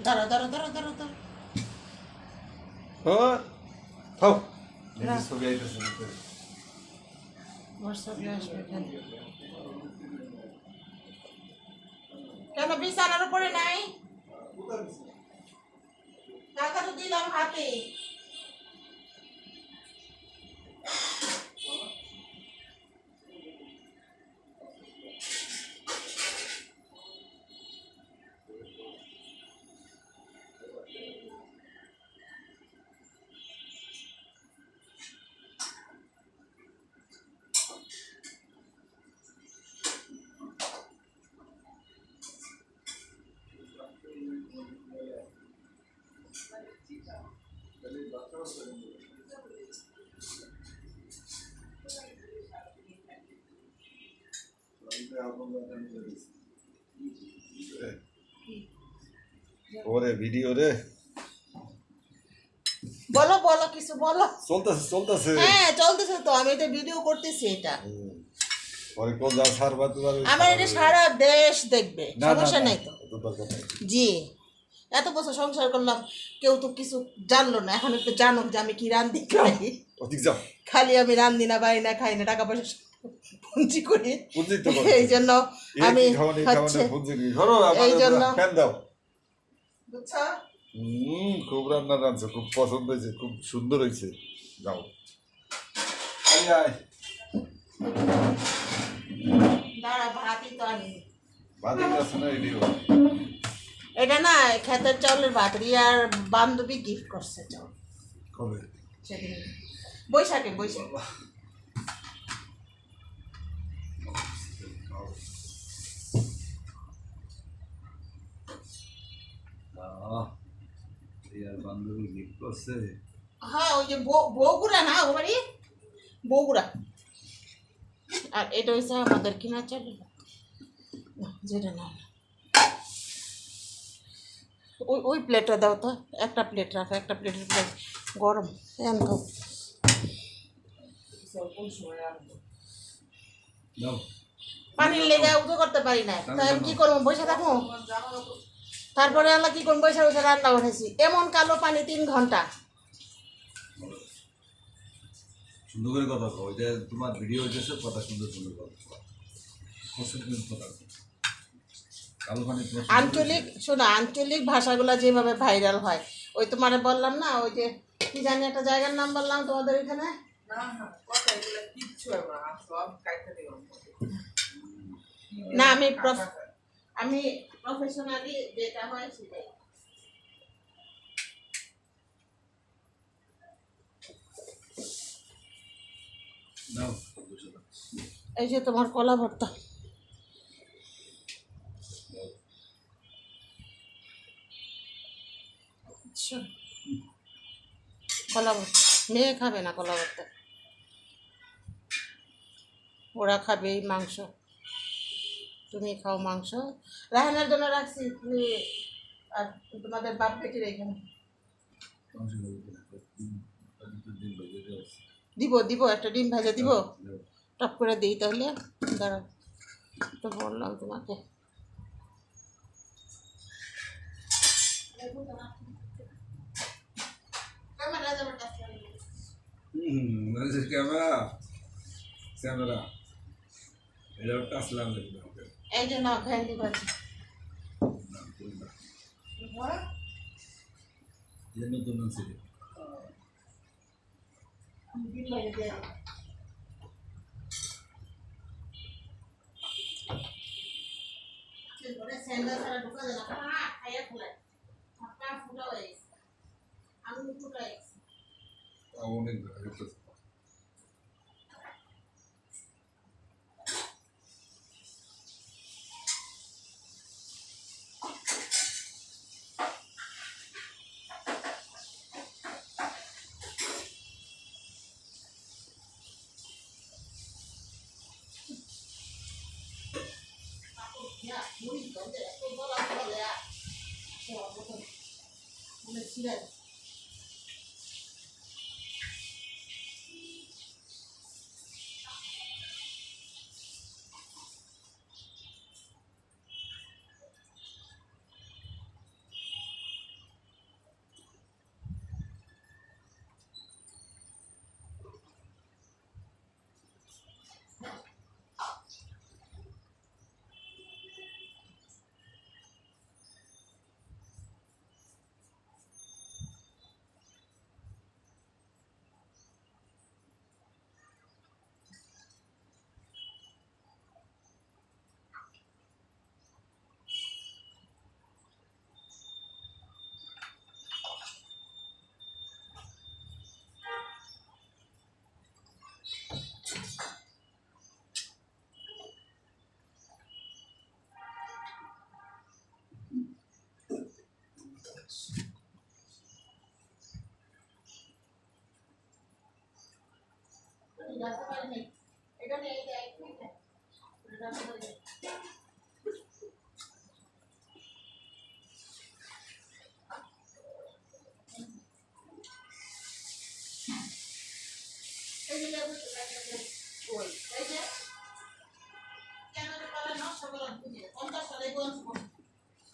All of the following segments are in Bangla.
দাঁড়া দাঁড়া দাঁড়া দাঁড়া দাঁড়া খাও নিজে ছবি আইতেছে হোয়াটসঅ্যাপে আসবে কেন বিছানার উপরে নাই টাকা তো দিলাম হাতে ওরে ভিডিও রে বলো বলো কিছু বলো চলতেছে হ্যাঁ চলতেছে তো আমি তো ভিডিও করতেছি এটা পরে কোন যা সারবা তোমার আমার এটা সারা দেশ দেখবে সমস্যা নাই তো জি এত বছর সংসার করলাম কেউ তো কিছু জানলো না এখন একটু জানো যে আমি কি রান্ধি খাই খালি আমি রান্ধি না বাড়ি না খাই না টাকা পয়সা পুঁজি করি এই জন্য আমি এই জন্য বুঝছো খুব রান্না রাঁধছো খুব পছন্দ হয়েছে খুব সুন্দর হয়েছে যাও দাঁড়া ভাতই তো আনি ভাতই আছে না এডিও এটা না খেতের চাউলের ভাত রিয়ার বান্ধবী গিফট করছে চাউল কবে সেদিন বৈশাখে বান্ধবী গিফট করছে হ্যাঁ ওই যে বগুড়া না ও বাড়ি বগুড়া আর এটা হচ্ছে আমাদের কিনা চাউলের ভাত যেটা না ওই প্লেটটা দাও তো একটা প্লেট রাখো একটা প্লেটের প্লেট গরম এন খাও পানির লেগে উঠো করতে পারি না তাই আমি কি করবো বসে থাকবো তারপরে আল্লাহ কি করবো বসে বসে রান্না উঠেছি এমন কালো পানি 3 ঘন্টা সুন্দর করে কথা কও যে তোমার ভিডিও হইতেছে কথা সুন্দর কথা আঞ্চলিক ভাষাগুলো যেভাবে ভাইরাল হয় ওই তোমার বললাম না ওই যে কি জানি একটা জায়গার নাম বললাম তোমাদের এখানে না আমি প্রফেশনালি যেটা হয় সেটাই এই যে তোমার কলা ভর্তা কলা ভর্তা মেয়ে খাবে না কলা ভর্তা ওরা খাবে এই মাংস তুমি খাও মাংস রাহানের জন্য রাখছি তুমি আর তোমাদের বাপ বেটির এখানে দিব একটা ডিম ভাজা দিব টপ করে দিই তাহলে দাঁড়াও তো বললাম তোমাকে ক্যামেরা এটা আসলাম এই যে না ভেন্ডি ভাজি নতুন অনেক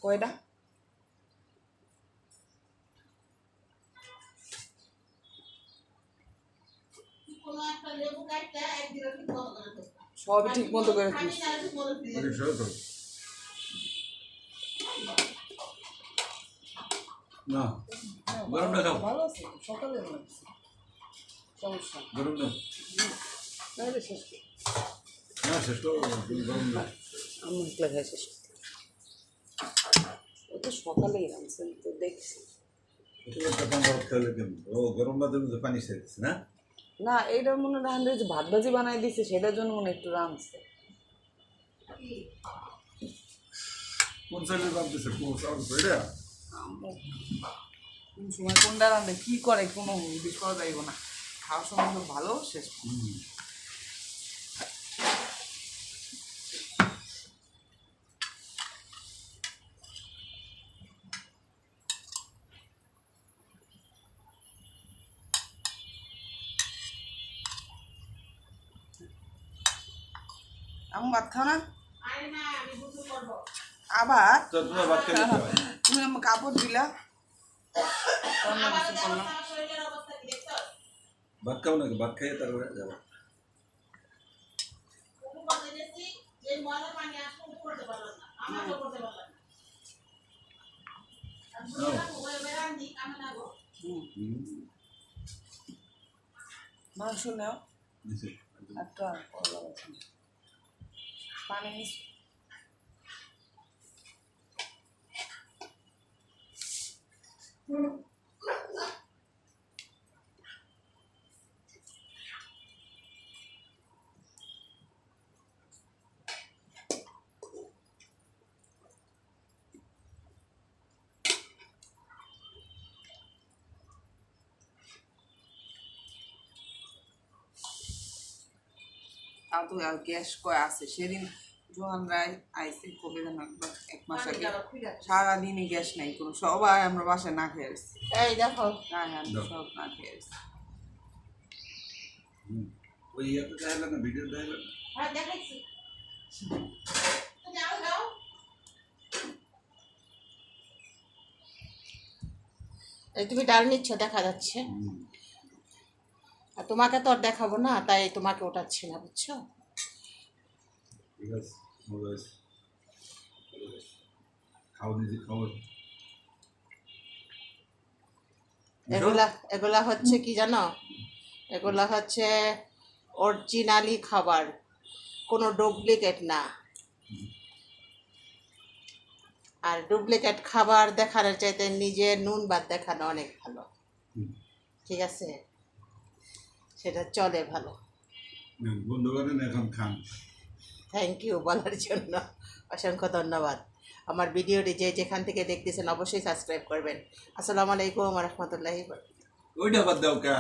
কয়টা সবই ঠিক মতো করে দিস। না গরমটা খাও ভালো আছে সকালে সমস্যা গরম না তাহলে শেষ করি। না শেষ করো গরম না আমি একলা খাই শেষ করতে। ও তো সকালেই রাঁধছেন তো দেখছি। খেলে কেমন ও গরম ভাতের মধ্যে পানি সেরেছে না না এইটার মনে রাঁধে যে ভাত ভাজি বানাই দিছে সেটার জন্য মনে একটু রাঁধছে। কোন চালের বানতেছে কোন চাল এটা কোন সময় কোনটা রাঁধে কি করে কোনো হুদিস করা যাইব না। খাওয়ার সময় তো ভালো শেষ। আমি ভাত খাও না আবার তো তোমার ভাত খেলে দিতে হয়। তুমি আমার কাপড় দিলা রান্না কিছু করলাম। ভাত খাও নাকি ভাত খাইয়ে তারপরে যাবো মাংস নেও নিচে একটা করলা আছে পানি মিশ তাও তো আর গ্যাস কয় আছে সেদিন জোহান রায় আইসে কবে যেন একবার 1 মাস আগে সারাদিনই গ্যাস নাই কোনো সবাই আমরা বাসায় না খেয়ে আসছি। এই দেখো হ্যাঁ হ্যাঁ আমরা সব না খেয়ে আসছি। ওই ইয়েতে দেখাইলো না ভিডিও দেখাইলো না হ্যাঁ দেখাইছি তুমি আও দাও এই তুমি ডাল নিচ্ছ দেখা যাচ্ছে আর তোমাকে তো আর দেখাবো না তাই তোমাকে ওঠাচ্ছি না বুঝছো। ঠিক আছে মজা আছে খাও নিজে খাও এগুলা এগুলা হচ্ছে কি জানো এগুলা হচ্ছে অরিজিনালি খাবার কোনো ডুপ্লিকেট না। আর ডুপ্লিকেট খাবার দেখানোর চাইতে নিজে নুন ভাত দেখানো অনেক ভালো ঠিক আছে সেটা চলে ভালো। বন্ধ করেন এখন খান থ্যাংক ইউ বলার জন্য অসংখ্য ধন্যবাদ। আমার ভিডিওটি যে যেখান থেকে দেখতেছেন অবশ্যই সাবস্ক্রাইব করবেন। আসসালামু আলাইকুম ওয়া রাহমাতুল্লাহি ওয়া বারাকাতুহু। ওইটা বাদ দাও কা